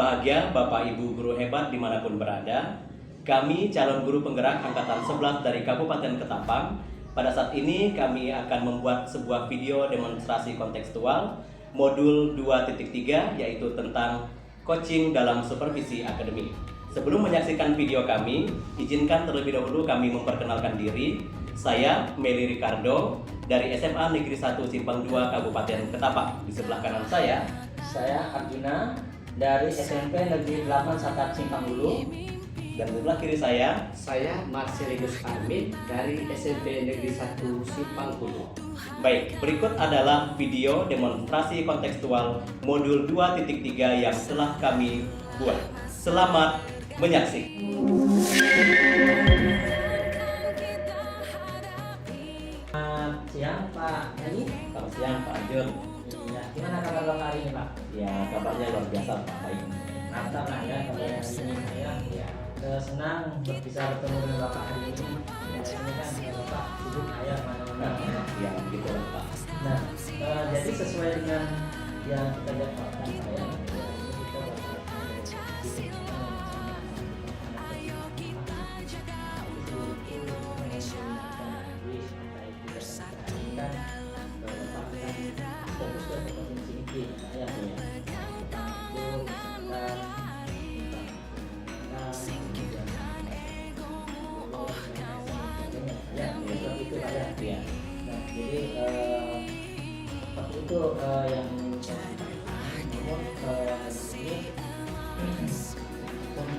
berbahagia Bapak Ibu guru hebat dimanapun berada. Kami calon guru penggerak angkatan 11 dari Kabupaten Ketapang. Pada saat ini kami akan membuat sebuah video demonstrasi kontekstual modul 2.3 yaitu tentang coaching dalam supervisi akademik. Sebelum menyaksikan video kami, izinkan terlebih dahulu kami memperkenalkan diri. Saya Meli Ricardo dari SMA Negeri 1 Simpang 2 Kabupaten Ketapang. Di sebelah kanan saya Arjuna dari SMP Negeri 8 Sakat Simpang Hulu. Dan di sebelah kiri saya Marcelinus Armin dari SMP Negeri 1 Simpang Hulu. Baik, berikut adalah video demonstrasi kontekstual modul 2.3 yang telah kami buat. Selamat menyaksikan. Siang Pak Nani. Selamat siang Pak Jun. Ya, gimana kabar Bapak hari ini Pak? Ya, kabarnya luar biasa Pak, baik. Mantap lah ya kabar hari ini saya. Ya, senang bisa bertemu dengan Bapak hari ini. Ya, ini kan Bapak sibuk ayah mana-mana. Ya, begitu lah Pak. Nah, jadi sesuai dengan yang kita dapatkan Pak ya.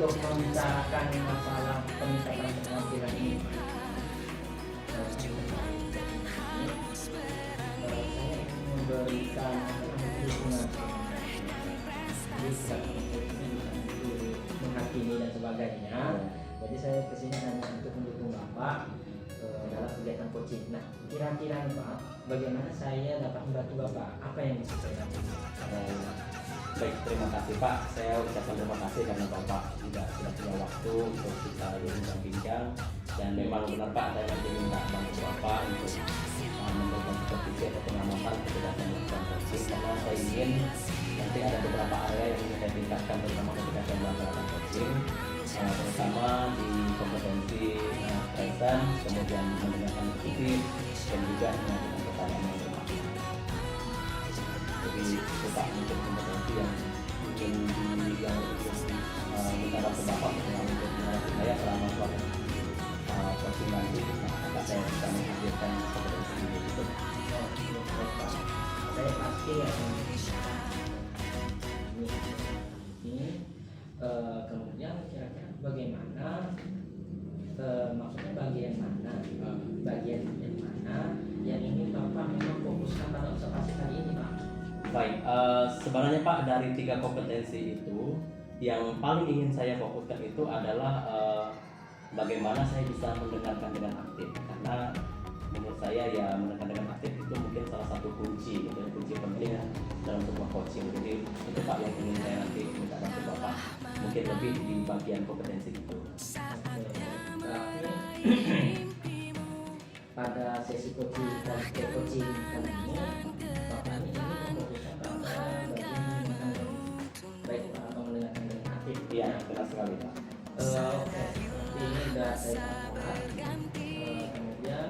Untuk membicarakan masalah peningkatan keterampilan ini, saya ingin memberikan dukungan, menghakimi dan sebagainya. Jadi saya kesini hanya untuk mendukung Bapak dalam kegiatan coaching. Nah, kira-kira Pak, bagaimana saya dapat membantu Bapak? Apa yang bisa saya lakukan? Baik, terima kasih Pak. Saya ucapkan terima kasih karena Bapak sudah punya waktu untuk kita bincang-bincang. Dan memang benar Pak, saya nanti minta bantu Bapak untuk memberikan supervisi atau pengamatan ketika saya melakukan coaching, karena saya ingin nanti ada beberapa area yang ingin saya tingkatkan terutama ketika saya melakukan coaching, terutama di kompetensi present, kemudian mendengarkan kritik, dan juga mengajukan pertanyaan yang bermakna. Jadi Bapak untuk kompetensi yang mungkin mengarah ke Bapak untuk mengarah saya selama proses coaching nanti, maka saya bisa menghadirkan kompetensi itu. Saya pasti ini kemudian kira-kira bagaimana, maksudnya bagian mana yang ingin Bapak memang fokuskan pada observasi kali ini Pak? Baik, sebenarnya Pak, dari 3 kompetensi itu yang paling ingin saya fokuskan itu adalah bagaimana saya bisa mendengarkan dengan aktif, karena menurut saya ya mendengarkan dengan aktif itu mungkin salah satu kunci penting dalam sebuah coaching. Jadi itu Pak yang ingin saya nanti minta bantu Bapak mungkin lebih di bagian kompetensi itu. Pada sesi coaching kali ini Bapak ini memfokuskan pada bagian baik atau mendengarkan dengan aktif. Iya, benar sekali Pak. Oke, ini sudah saya katakan. Kemudian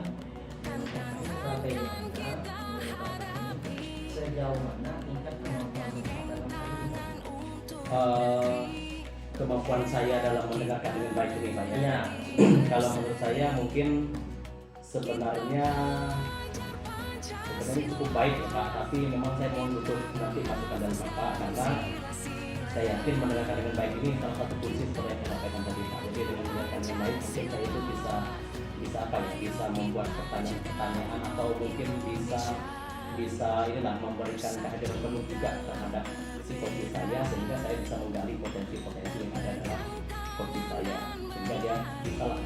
bagaimana sejauh mana tingkat kemampuan Bapak dalam hal ini? Kemampuan saya dalam mendengarkan dengan baik ini Pak ya. Kalau menurut saya mungkin sebenarnya cukup baik ya Pak, tapi memang saya mohon untuk nanti masukan dari Bapak, karena saya yakin mendengarkan dengan baik ini salah satu kunci seperti yang saya sampaikan tadi Pak. Jadi dengan mendengarkan dengan baik mungkin saya itu bisa membuat pertanyaan atau mungkin bisa memberikan kehadiran penuh juga terhadap si coach saya, sehingga saya bisa menggali potensi-potensi yang ada dalam coach saya, sehingga dia bisa lah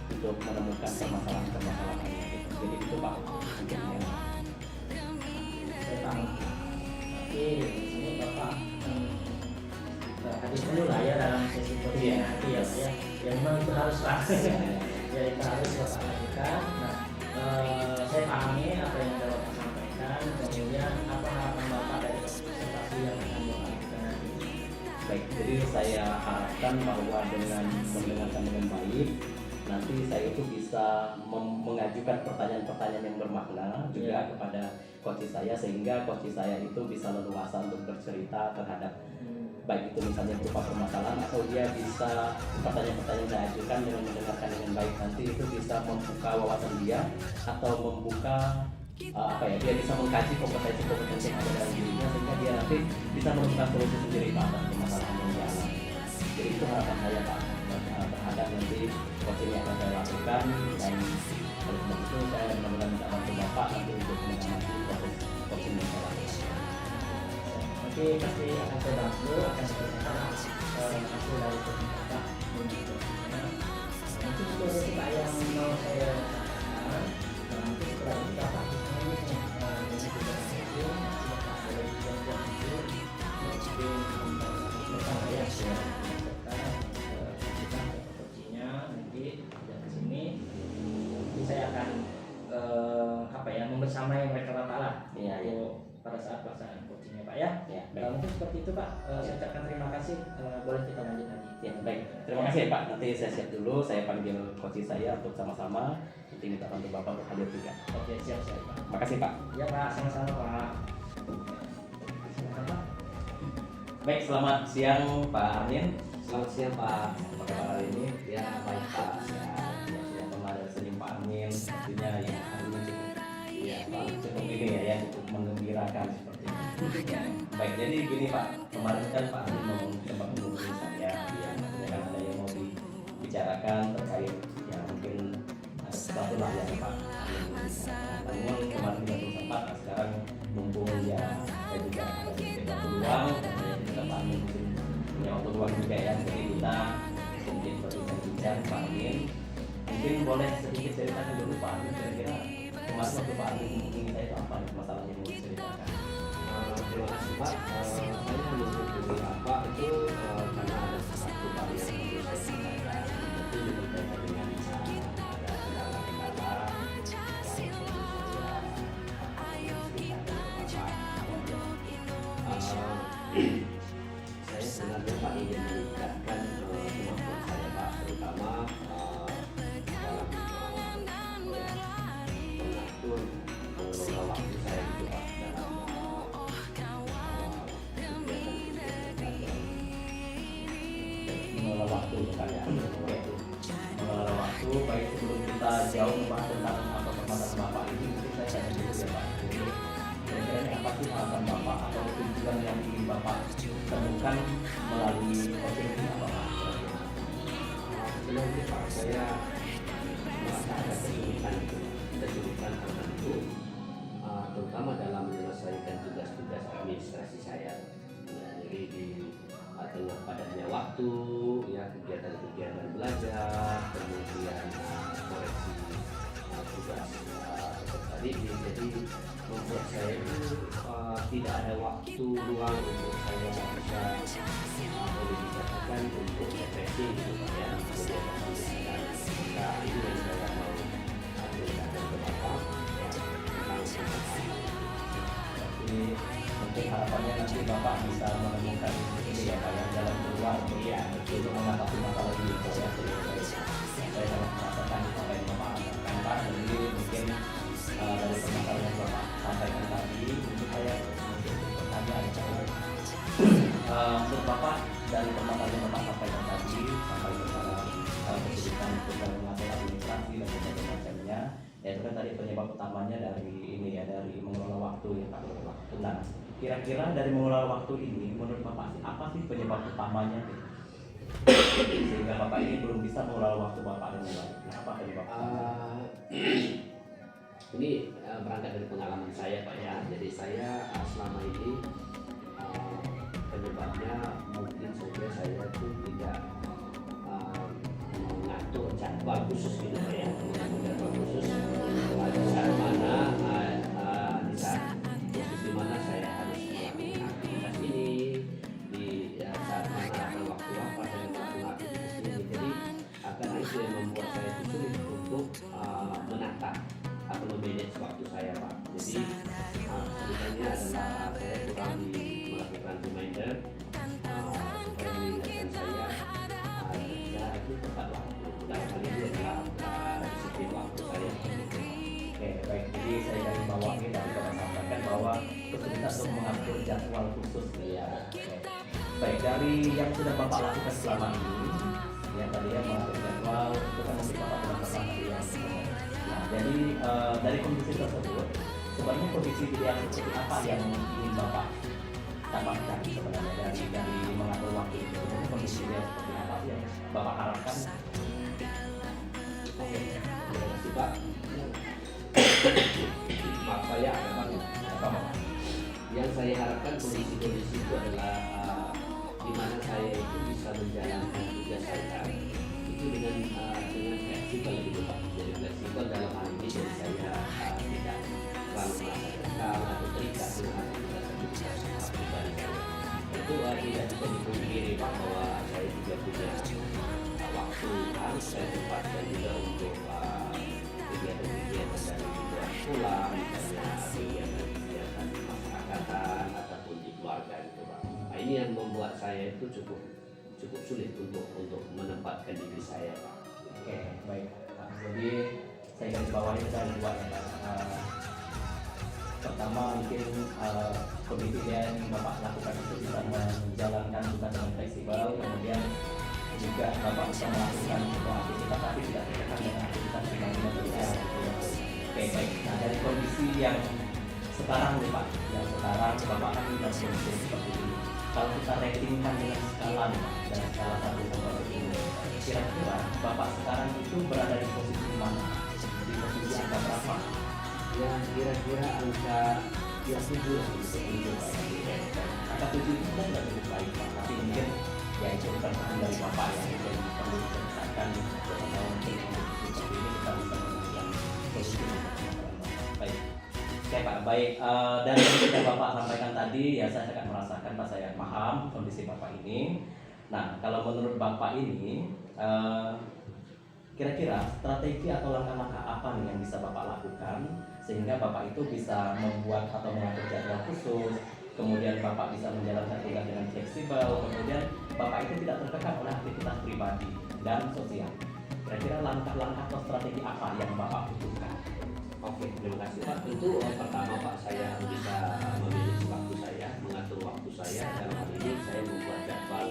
untuk menemukan permasalahan-permasalahan gitu. Jadi itu Pak mungkin ya. Saya paham. Oke, di sini Bapak hadir dulu lah ya dalam sesi coaching nanti ya Pak ya. Ya memang itu harus Pak. Ya itu harus Bapak lakukan. Nah, saya pahami apa yang Bapak sampaikan. Kemudian apa harapan Bapak dari presentasi yang akan Bapak lakukan nanti? Baik, jadi saya harapkan bahwa dengan mendengarkan dengan baik, nanti saya itu bisa mengajukan pertanyaan-pertanyaan yang bermakna juga kepada coach saya, sehingga coach saya itu bisa leluasa untuk bercerita terhadap baik itu misalnya berupa permasalahan, atau dia bisa pertanyaan-pertanyaan yang saya ajukan dengan mendengarkan dengan baik, nanti itu bisa membuka wawasan dia atau membuka dia bisa mengkaji kompetensi yang ada dalam dirinya, sehingga dia nanti bisa menemukan solusi sendiri Pak atas permasalahan yang dia alami. Jadi itu harapan saya Pak terhadap nanti coaching yang akan saya lakukan, dan oleh sebab itu saya benar-benar minta bantu Bapak nanti untuk mengamati proses coaching yang saya lakukan. Oke, pasti akan saya bantu, akan saya hasil dari coaching Bapak. Mungkin itu aja sih Pak yang mau saya sampaikan. Mungkin setelah ini Bapak saya akan membersamai mereka Bapak lah pada saat pelaksanaan coachingnya Pak ya. Mungkin seperti itu Pak. Saya ucapkan terima kasih. Boleh kita lanjut lagi. Ya, baik. Terima kasih Pak. Nanti saya siap dulu. Saya panggil coach saya untuk sama-sama nanti minta bantu Bapak untuk hadir juga. Oke, siap Pak. Makasih Pak. Ya Pak, sama-sama Pak. Baik, selamat siang Pak Amin. Selamat siang Pak. Apa kabar hari ini? Ya baik Pak. Ya, kemarin senyum Pak Amin, sepertinya yang hari ini cukup ini ya, cukup menggembirakan seperti ini. Baik, jadi gini Pak, kemarin kan Pak Amin mau coba menghubungi saya, ya, kan ada yang mau dibicarakan terkait yang mungkin ada sesuatu lah ya Pak. Namun kemarin tidak sempat, sekarang mumpung ya saya juga ada sedikit peluang, dan juga Pak Amin mungkin punya waktu luang juga ya, jadi kita sedikit berbincang Pak Amin. Mungkin boleh sedikit ceritakan dulu Pak Amin, kira-kira kemarin waktu Pak Amin menghubungi saya itu apa masalah yang mau diceritakan? Terima kasih Pak. Saya menghubungi Bapak itu karena ada satu hal yang perlu saya sampaikan. Itu berkaitan dengan ada kendala-kendala saya sebenarnya Pak ingin meningkatkan kemampuan saya Pak, terutama dalam mengatur mengelola waktu saya gitu Pak, dalam Mengelola waktu Pak ya. Mengelola waktu, baik sebelum kita jauh membahas tentang apa permasalahan Bapak ini, mungkin saya tanya dulu ya Pak. Kira-kira ini apa sih harapan Bapak atau tujuan yang ingin Bapak temukan melalui coaching ini apa Pak? Sebenarnya Pak, saya merasa ada kesulitan tertentu, terutama dalam menyelesaikan tugas-tugas administrasi saya. Ya, jadi di tengah padatnya waktu, ya kegiatan-kegiatan belajar, kemudian koreksi tugas peserta didik, jadi membuat saya itu tidak ada waktu luang untuk saya bisa boleh dikatakan untuk refreshing gitu ya, kemudian mengajukan. Nah ini yang saya mau ajukan ke Bapak tentang Jadi mungkin harapannya nanti Bapak bisa menemukan ini ya Pak yang jalan keluar untuk mengatasi masalah ini ya. Saya sangat merasakan apa yang Bapak lakukan Pak. Jadi mungkin dari permasalahan yang Bapak sampaikan tadi, untuk saya mungkin pertanyaan untuk Bapak dari permasalahan yang Bapak sampaikan tadi sampai masalah kesulitan untuk mengatur administrasi dan berbagai macamnya, ya itu kan tadi penyebab utamanya dari ini ya, dari mengelola waktu ya Pak. Nah, kira-kira dari mengelola waktu ini menurut Bapak apa sih penyebab utamanya sehingga Bapak ini belum bisa mengelola waktu Bapak dengan baik? Nah, apa penyebab utamanya? Ini berangkat dari pengalaman saya Pak ya. Jadi saya selama ini penyebabnya mungkin saja saya itu tidak mengatur jadwal khusus gitu Pak ya. Mengatur jadwal khusus pada saat mana di saat posisi mana saya harus melakukan aktivitas ini, di saat mana ada waktu apa saya melakukan aktivitas ini. Jadi karena itu yang membuat saya itu sulit untuk menata atau memanage waktu saya Pak. Jadi sebenarnya adalah saya kurang melakukan reminder supaya yang sudah Bapak lakukan selama ini, ya tadi ya mengatur jadwal, itu kan mungkin Bapak pernah tadi ya. Nah, jadi dari kondisi tersebut, sebenarnya kondisi ideal seperti apa yang ingin Bapak dapatkan sebenarnya dari mengatur waktu itu? Sebenarnya kondisi ideal seperti apa sih yang Bapak harapkan? Oke, terima kasih Pak. Maaf saya ada banget. Apa Bapak? Yang saya harapkan kondisi-kondisi itu adalah di mana saya itu bisa menjalankan tugas saya itu dengan fleksibel gitu Pak. Jadi fleksibel dalam hal ini jadi saya tidak terlalu merasa tegang atau terikat dengan aktivitas pribadi saya. Itu tidak bisa dipungkiri Pak bahwa saya juga punya waktu harus saya sempatkan juga untuk kegiatan-kegiatan dari luar sekolah, misalnya kegiatan masyarakatan ataupun di keluarga gitu Pak. Nah, ini yang membuat saya itu cukup sulit untuk menempatkan diri saya Pak. Oke, baik. Nah, jadi saya garis bawahi ada dua ya Pak. Pertama mungkin kondisi yang Bapak lakukan itu bisa menjalankan tugas dengan fleksibel, kemudian juga Bapak bisa melakukan sebuah aktivitas tapi tidak tertekan dengan aktivitas pribadi berbeda. Oke, baik. Nah, dari kondisi yang sekarang nih Pak, yang sekarang Bapak kan dalam kondisi seperti ini. Kalau kita ratingkan dengan skala nih Pak, dari skala 1 sampai 10, kira-kira Bapak sekarang itu berada di posisi mana? Di posisi angka berapa? Ya kira-kira angka 7 untuk Angka 7 itu kan sudah cukup baik Pak, tapi mungkin ya itu pertanyaan dari Bapak yang mungkin perlu diceritakan atau mungkin seperti ini kita bisa memberikan solusi. Baik. Oke Pak, baik. Dari yang sudah Bapak sampaikan tadi, ya saya sangat merasakan Pak, saya paham kondisi Bapak ini. Nah, kalau menurut Bapak ini, kira-kira strategi atau langkah-langkah apa nih yang bisa Bapak lakukan sehingga Bapak itu bisa membuat atau mengatur jadwal khusus, kemudian Bapak bisa menjalankan tugas dengan fleksibel, kemudian Bapak itu tidak tertekan oleh aktivitas pribadi dan sosial. Kira-kira langkah-langkah atau strategi apa yang Bapak butuhkan? Oke, terima kasih Pak. Tentu pertama Pak, saya bisa memilih waktu saya, mengatur waktu saya. Dalam hal ini saya membuat jadwal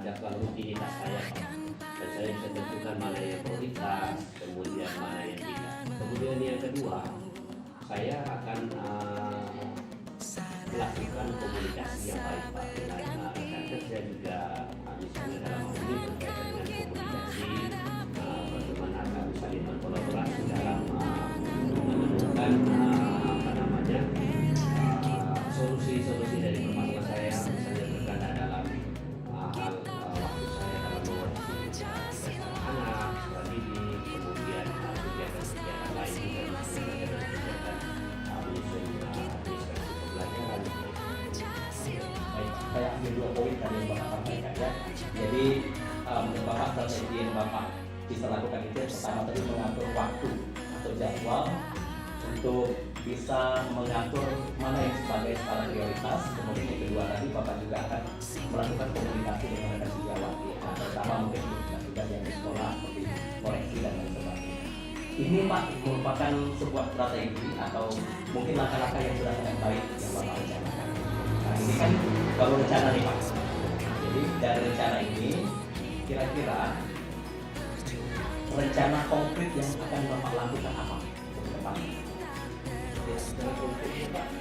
jadwal rutinitas saya Pak. Dan saya bisa tentukan mana yang prioritas, kemudian mana yang tidak. Kemudian yang kedua, saya akan melakukan komunikasi yang baik Pak dengan rekan kerja juga, misalnya dalam hal ini berkaitan dengan komunikasi, bagaimana akan saling berkolaborasi dalam menemukan solusi-solusi dari permasalahan saya, misalnya berkaitan dalam hal waktu saya dalam mengurus anak, sekolah didik, kemudian kegiatan-kegiatan lain juga, misalnya kegiatan menyusun administrasi pembelajaran. Baik, saya ambil 2 poin tadi yang Bapak sampaikan ya. Jadi menurut Bapak strategi yang Bapak bisa lakukan itu yang pertama tadi mengatur waktu atau jadwal untuk bisa mengatur mana yang sebagai skala prioritas. Kemudian yang kedua tadi Bapak juga akan melakukan komunikasi dengan rekan sejawat ya, terutama mungkin tugas-tugas yang di sekolah seperti koreksi dan lain sebagainya. Ini Pak merupakan sebuah strategi atau mungkin langkah-langkah yang sudah sangat baik yang Bapak rencanakan. Nah ini kan baru rencana nih Pak. Jadi dari rencana ini kira-kira rencana konkret yang akan Bapak lakukan apa ke depan? Ya, secara konkretnya Pak,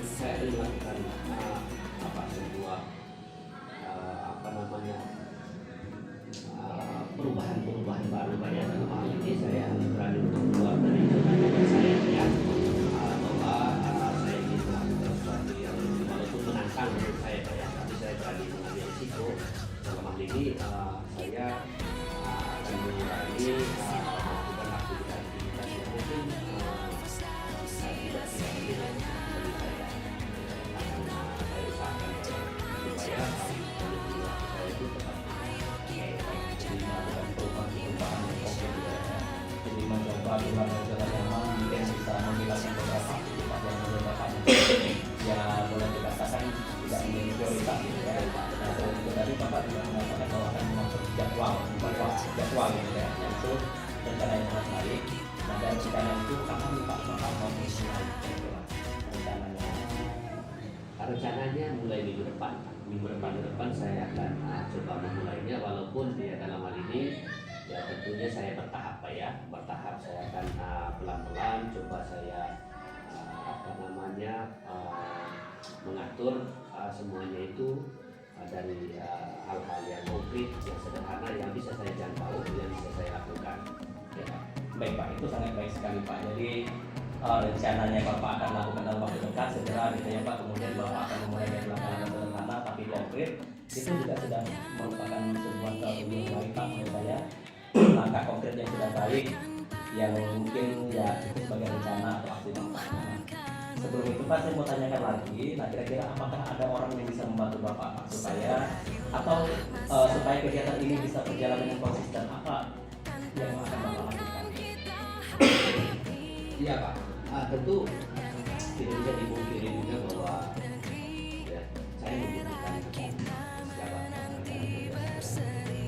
saya akan melakukan sebuah perubahan baru Pak ya. Dalam hal ini saya berani untuk keluar dari zona nyaman saya ya, bahwa saya ingin melakukan sesuatu yang walaupun menantang menurut saya Pak ya, tapi saya berani mengambil risiko. Dalam hal ini saya akan mengurangi melakukan aktivitas yang mungkin tidak tidak dari saya. Saya usahakan supaya saya itu tetap Jadi melakukan perubahan yang konkret ya. Jadi mencoba dengan zona nyaman mungkin bisa menghilangkan beberapa aktivitas yang menurut Bapak ya boleh dikatakan tidak menjadi prioritas gitu ya. Nah selain itu tadi Bapak juga mengatakan bahwa akan mengatur jadwal gitu ya. Itu rencana yang sangat baik. Nah dari rencana itu kapan nih Pak Bapak mau mulai rencananya? rencana rencananya mulai minggu depan. Minggu depan saya akan coba memulainya, walaupun ya dalam hal ini ya tentunya saya bertahap Pak ya. Bertahap saya akan pelan-pelan coba saya mengatur semuanya itu dari hal-hal yang konkret, yang sederhana, yang bisa saya jangkau, yang bisa saya lakukan. Ya, baik Pak, itu sangat baik sekali Pak. Jadi rencananya Bapak akan lakukan dalam waktu dekat segera gitu ya Pak. Kemudian Bapak akan memulai dari langkah-langkah sederhana tapi konkret. Itu juga sudah merupakan sebuah keunggulan baik Pak menurut saya. Langkah konkret yang sudah baik, yang mungkin ya cukup sebagai rencana atau aksi Bapak. Sebelum itu Pak, saya mau tanyakan lagi, nah kira-kira apakah ada orang yang bisa membantu Bapak Pak supaya supaya kegiatan ini bisa berjalan dengan konsisten, apa yang akan Bapak lakukan? Iya Pak, tentu tidak bisa dipungkiri juga bahwa ya, saya membutuhkan siapa dalam mencari solusi-solusi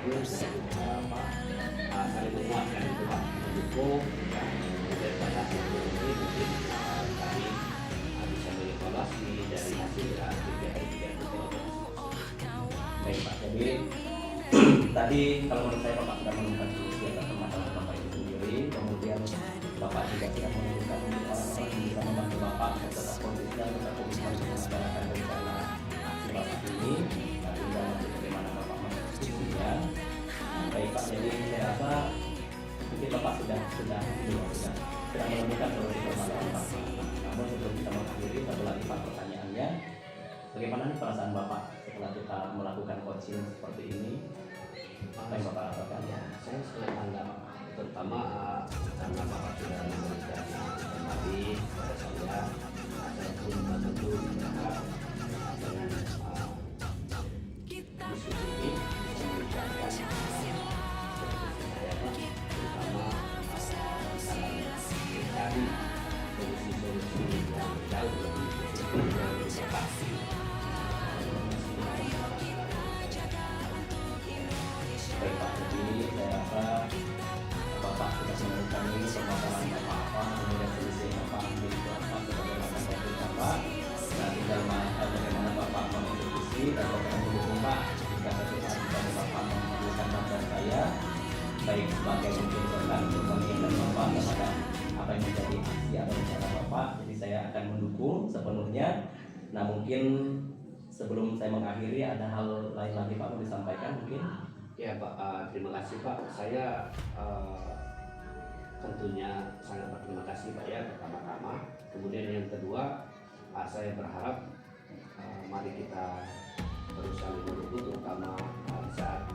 penggunaan dari saling menguatkan itu Pak, mendukung daripada hasil ini mungkin kami bisa mengevaluasi dari hasil kegiatan itu. Baik Pak, jadi tadi kalau menurut saya Bapak sudah menemukan solusi atas permasalahan Bapak itu sendiri, kemudian Bapak juga sudah menemukan orang-orang yang bisa membantu Bapak untuk tetap konsisten, tetap komitmen untuk melaksanakan rencana aksi Bapak ini. Tapi tinggal nanti bagaimana Bapak mengeksekusinya. Baik Pak, jadi saya rasa mungkin Bapak sudah menemukan solusi permasalahan Bapak. Namun sebelum kita mengakhiri, satu lagi Pak pertanyaannya, bagaimana nih perasaan Bapak setelah kita melakukan coaching seperti ini? Apa yang Bapak rasakan? Ya, saya sangat bangga Pak, terutama karena Bapak sudah memberikan kembali kepada saya pun tentu berharap dengan diskusi ini bisa memberikan saya Pak, terutama dalam mencari solusi-solusi yang jauh lebih cepat. Baik Pak, jadi saya rasa Bapak sudah menemukan ini permasalahan Bapak apa, kemudian solusi yang Bapak ambil itu apa sebagai langkah konkret Bapak. Nah, tinggal bagaimana Bapak mengeksekusi dan Bapak mendukung Pak. Jika suatu saat misalnya Bapak memerlukan bantuan saya, baik sebagai mungkin tentang untuk mengingatkan Bapak kepada apa yang menjadi aksi atau rencana Bapak, jadi saya akan mendukung sepenuhnya. Nah, mungkin sebelum saya mengakhiri ada hal lain lagi Pak mau disampaikan mungkin? Ya Pak, terima kasih Pak. Saya tentunya sangat berterima kasih Pak ya pertama-tama. Kemudian yang kedua, saya berharap mari kita terus saling mendukung, terutama saat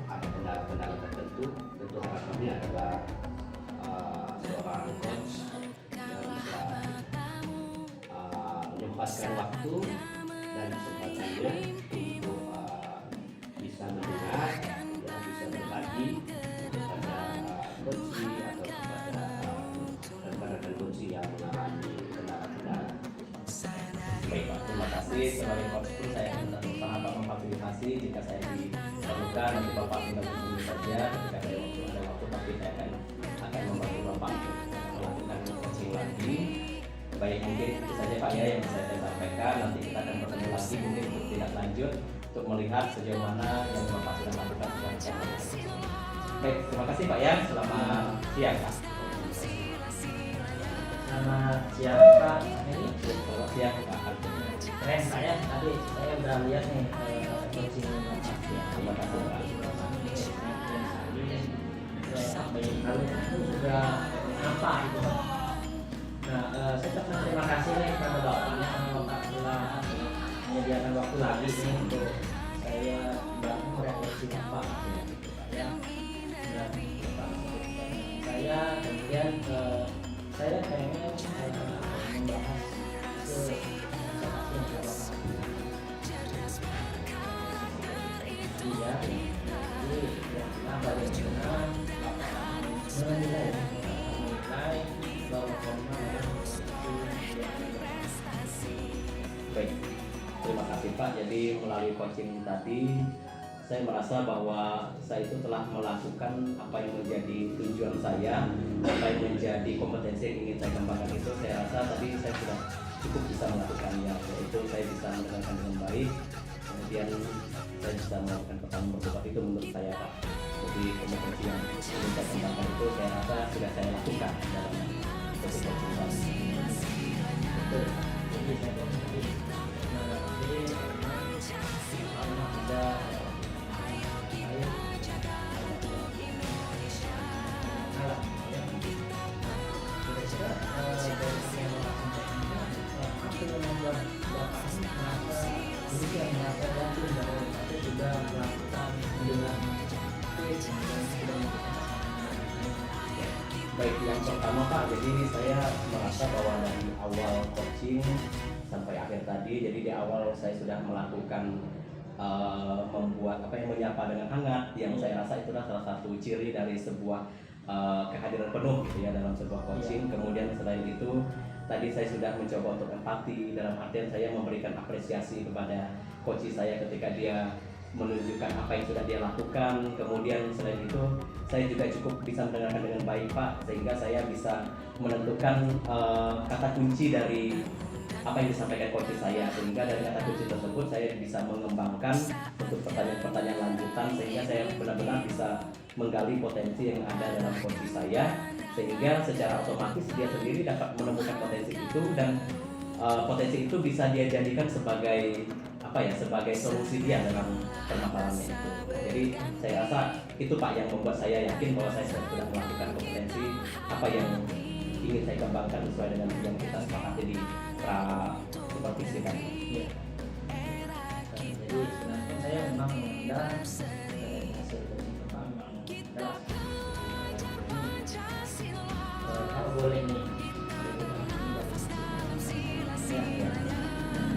ada kendala-kendala tertentu. Tentu harapannya adalah seorang coach yang bisa menyempatkan waktu dan kesempatannya untuk bisa mendengar, ya, bisa berbagi kepada kunci atau kepada rekan-rekan kunci yang mengalami kendala-kendala. Baik Pak, terima kasih. Sebagai coach pun saya akan tetap berusaha Pak memfasilitasi jika saya diperlukan, nanti Bapak tinggal hubungi saja ketika ada waktu tapi saya akan membantu Bapak untuk melakukan coaching lagi. Baik, mungkin itu saja Pak ya yang bisa saya sampaikan. Nanti kita akan bertemu lagi mungkin untuk tidak lanjut untuk melihat sejauh mana yang Bapak sudah lakukan. Baik, terima kasih Pak ya. Selamat siang Pak. Selamat siang Pak. Ini Selamat siang Pak. keren Pak ya. Tadi saya udah lihat nih coaching Bapak. Terima kasih Pak. Apa yang harusnya itu sudah apa gitu Pak. Nah, saya tetap terima kasih nih kepada Bapaknya karena Bapak telah menyediakan waktu lagi nih untuk saya bantu merefleksi Bapak gitu Pak ya. Dan saya kemudian saya pengen membahas ke apa yang sudah Bapak iya, jadi bagaimana Bapak menilai Baik, terima kasih Pak. Jadi melalui coaching tadi, saya merasa bahwa saya itu telah melakukan apa yang menjadi tujuan saya, apa yang menjadi kompetensi yang ingin saya kembangkan itu. Saya rasa tadi saya sudah cukup bisa melakukannya, yaitu saya bisa mendengarkan dengan baik, kemudian saya bisa melakukan pertanyaan berdebat itu menurut saya Pak. Jadi kompetensi yang ingin saya kembangkan itu saya rasa sudah saya lakukan dalam coaching tadi. Betul. Jadi saya tadi ada Baik, yang pertama Pak, jadi saya merasa bahwa dari awal coaching sampai akhir tadi, jadi di awal saya sudah melakukan membuat apa yang menyapa dengan hangat, yang saya rasa itulah salah satu ciri dari sebuah kehadiran penuh gitu ya dalam sebuah coaching. Kemudian selain itu tadi saya sudah mencoba untuk empati, dalam artian saya memberikan apresiasi kepada coach saya ketika dia menunjukkan apa yang sudah dia lakukan. Kemudian selain itu saya juga cukup bisa mendengarkan dengan baik Pak, sehingga saya bisa menentukan kata kunci dari apa yang disampaikan coach saya, sehingga dari kata kunci tersebut saya bisa mengembangkan untuk pertanyaan-pertanyaan lanjutan, sehingga saya benar-benar bisa menggali potensi yang ada dalam coach saya, sehingga secara otomatis dia sendiri dapat menemukan potensi itu, dan potensi itu bisa dia jadikan sebagai sebagai solusi dia dalam permasalahannya itu. Jadi saya rasa itu Pak yang membuat saya yakin bahwa saya sudah melakukan kompetensi apa yang ingin saya kembangkan sesuai dengan yang kita sepakati di supervisi kan. Ya. Jadi sebenarnya saya memang mengundang hasil dari Bapak memang jelas. Kalau boleh nih. Ya.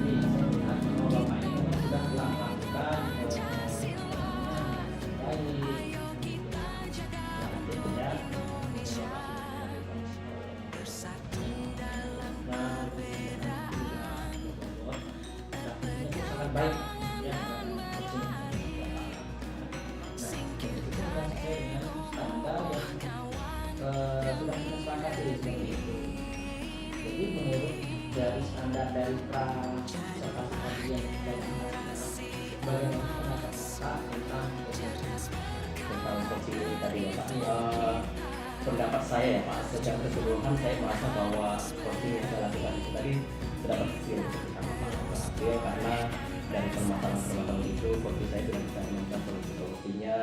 Jadi saya melihat bahwa Bapak ini sudah melakukan baik ya, standar yang sudah disepakati seperti itu. Jadi menurut dari standar dari sertifikasi tadi yang bagaimana pendapat tentang coaching ini tadi ya Pak. Pendapat saya ya Pak, secara keseluruhan saya merasa bahwa coaching yang saya lakukan itu tadi terdapat sisi yang sama Pak, berhasil karena dari permasalahan-permasalahan itu coach saya sudah bisa menemukan solusi-solusinya.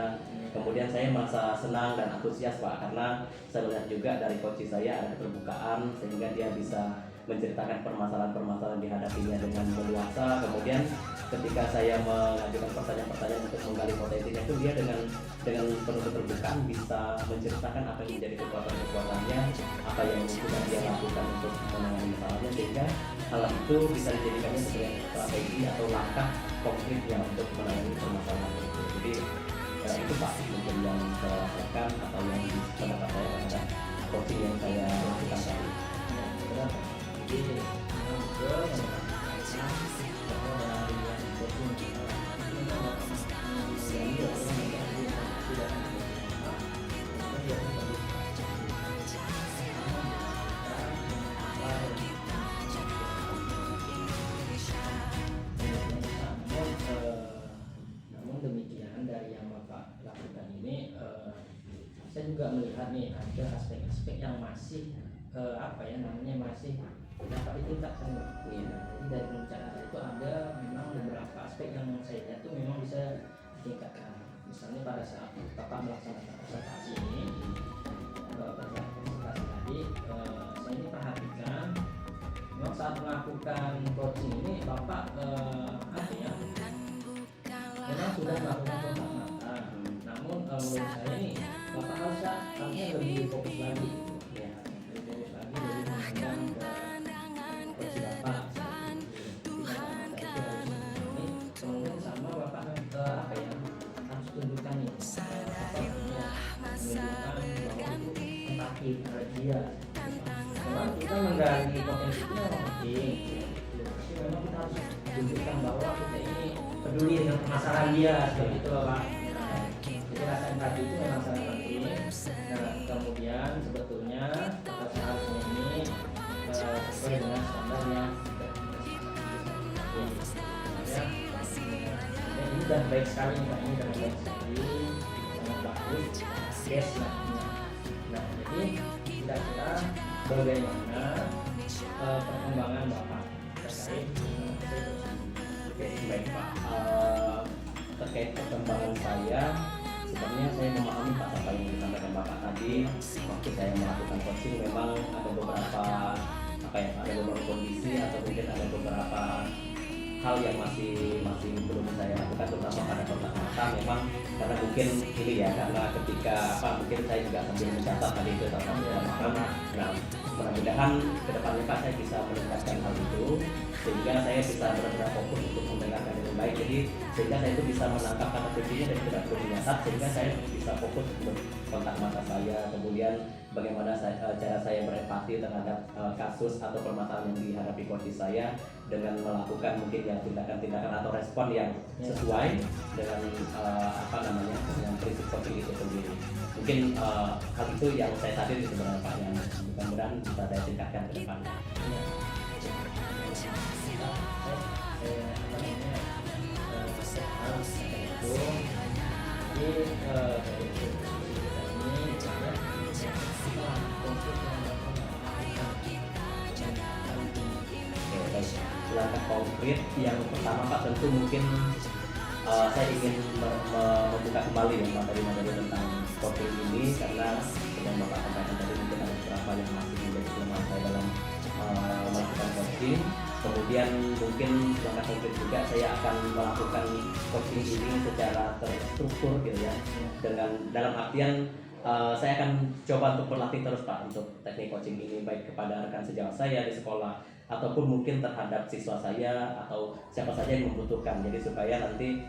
Kemudian saya merasa senang dan antusias Pak, karena saya melihat juga dari coach saya ada keterbukaan, sehingga dia bisa menceritakan permasalahan-permasalahan dihadapinya dengan leluasa. Kemudian ketika saya mengajukan pertanyaan-pertanyaan untuk menggali potensinya itu, dia dengan penuh keterbukaan bisa menceritakan apa yang menjadi kekuatan-kekuatannya, apa yang sudah dia lakukan untuk menangani masalahnya, sehingga hal itu bisa dijadikannya sebagai strategi atau langkah konkretnya untuk menangani permasalahan itu. Jadi itu Pak mungkin yang saya rasakan atau yang pendapat saya terhadap coaching yang saya lakukan tadi. Jadi betul namun demikian dari yang Bapak lakukan ini saya juga melihat nih ada aspek-aspek yang masih masih dapat ditingkatkan. Jadi dari pembicaraan saya itu ada memang beberapa aspek yang saya lihat itu memang bisa ditingkatkan. Misalnya pada saat Bapak melaksanakan presentasi ini, tadi saya ini perhatikan memang saat melakukan coaching ini Bapak memang sudah melakukan kontak mata. Namun menurut saya ini Bapak harusnya lebih fokus lagi. Dia memang kita menggali potensi itu memang penting, tapi memang kita harus tunjukkan bahwa kita ini peduli dengan permasalahan dia seperti itu loh Pak. Nah, jadi rasa empati itu memang sangat penting. Nah kemudian sebetulnya kita seharusnya ini sesuai dengan standarnya ya. Dan ini dan baik sekali Pak, ini dan baik sekali, sangat bagus, yes lah. Nah jadi kira-kira bagaimana perkembangan Bapak terkait Baik Pak, terkait perkembangan saya, sebenarnya saya memahami Pak apa yang disampaikan Bapak tadi. Waktu saya melakukan coaching memang ada beberapa ada beberapa kondisi atau mungkin ada beberapa hal yang masih belum saya lakukan, terutama pada kontak mata. Memang karena mungkin ini ya, karena ketika mungkin saya juga sambil mencatat tadi itu tentang pemahaman. Nah mudah-mudahan kedepannya Pak saya bisa meningkatkan hal itu sehingga saya bisa benar-benar fokus untuk mendengarkan dengan baik. Jadi sehingga saya itu bisa menangkap kata kuncinya dan tidak perlu mencatat, sehingga saya bisa fokus kontak mata saya, kemudian bagaimana cara saya berempati terhadap kasus atau permasalahan yang dihadapi coach saya dengan melakukan mungkin ya tindakan-tindakan atau respon yang sesuai dengan dengan prinsip coaching itu sendiri. Mungkin hal itu yang saya sadari sebenarnya Pak, yang mudah-mudahan bisa saya tingkatkan ke depannya. Langkah konkret yang pertama Pak, tentu mungkin saya ingin membuka kembali ya materi-materi tentang coaching ini, karena sedang Bapak sampaikan tadi mungkin ada beberapa yang masih menjadi kelemahan saya dalam melakukan coaching. Kemudian mungkin langkah konkret juga saya akan melakukan coaching ini secara terstruktur gitu ya, dengan dalam artian saya akan coba untuk berlatih terus Pak untuk teknik coaching ini, baik kepada rekan sejawat saya di sekolah ataupun mungkin terhadap siswa saya atau siapa saja yang membutuhkan. Jadi supaya nanti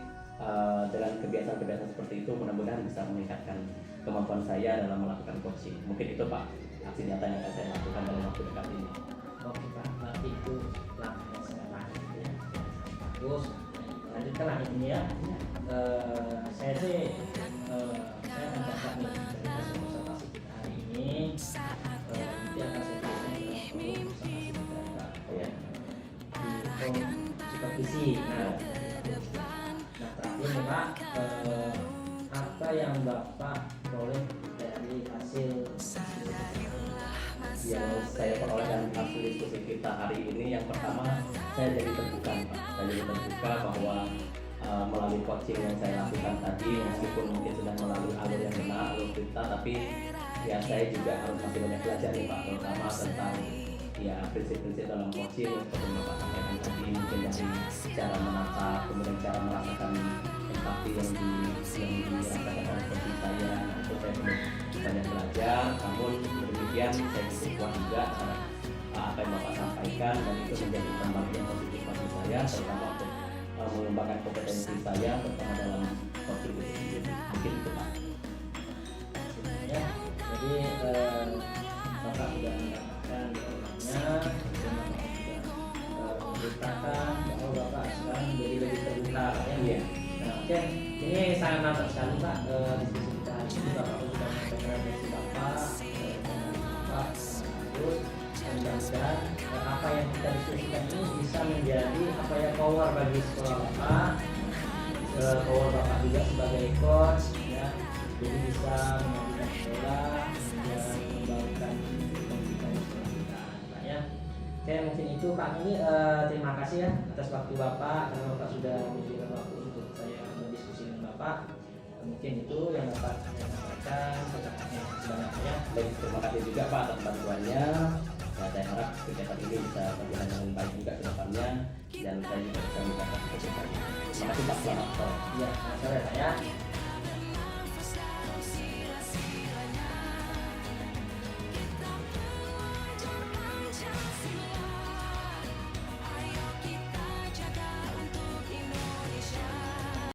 dengan kebiasaan-kebiasaan seperti itu mudah-mudahan bisa meningkatkan kemampuan saya dalam melakukan coaching. Mungkin itu Pak aksi nyata yang akan saya lakukan dalam waktu dekat ini. Oke Pak, berarti itu langkah sekarang ya. Bagus, lanjutkanlah ini ya. Saya sih saya akan catat nih dari hasil observasi kita hari ini. Nanti akan saya tuliskan dalam kolom observasi kita ya, di supervisi. Nah terakhir nih Pak, apa yang Bapak peroleh dari hasil yang saya peroleh dan hasil diskusi kita hari ini? Yang pertama, saya jadi terbuka Pak. Saya jadi terbuka bahwa melalui coaching yang saya lakukan tadi, meskipun mungkin sudah melalui alur yang benar, alur kita, tapi ya saya juga harus masih banyak belajar nih Pak, terutama tentang ya prinsip-prinsip dalam coaching seperti Bapak sampaikan tadi, mungkin dari cara menata, kemudian cara merasakan empati yang dirasakan oleh coaching saya. Nah, itu saya perlu banyak belajar, namun demikian saya cukup kuat juga apa yang Bapak sampaikan, dan itu menjadi tambahan yang positif bagi saya, terutama untuk mengembangkan kompetensi saya terutama dalam coaching itu sendiri. Mungkin itu Pak. ya, jadi Bapak sudah mendapatkan jawabannya, dan Bapak sudah memberitakan bahwa Bapak sekarang menjadi lebih terbuka ya. Iya. Nah, oke, ini sangat mantap sekali Pak, diskusi kita hari ini. Bapak sudah menyampaikan refleksi Bapak, terus mudah-mudahan apa yang kita diskusikan ini bisa menjadi apa ya, power bagi sekolah Bapak, power Bapak juga sebagai coach ya, jadi bisa memajukan sekolah dan membangun pendidikan sekolah kita Pak ya. Oke, mungkin itu Pak. Ini terima kasih ya atas waktu Bapak, karena Bapak sudah memberikan waktu untuk saya berdiskusi dengan Bapak. Mungkin itu yang dapat saya sampaikan. Terima kasih banyak ya. Baik, terima kasih juga Pak atas bantuannya. Ya, saya harap kegiatan ini bisa berjalan dengan baik juga ke depannya, dan saya juga bisa mencapai kegiatan. Terima kasih Pak, selamat sore. Iya, selamat sore Pak ya.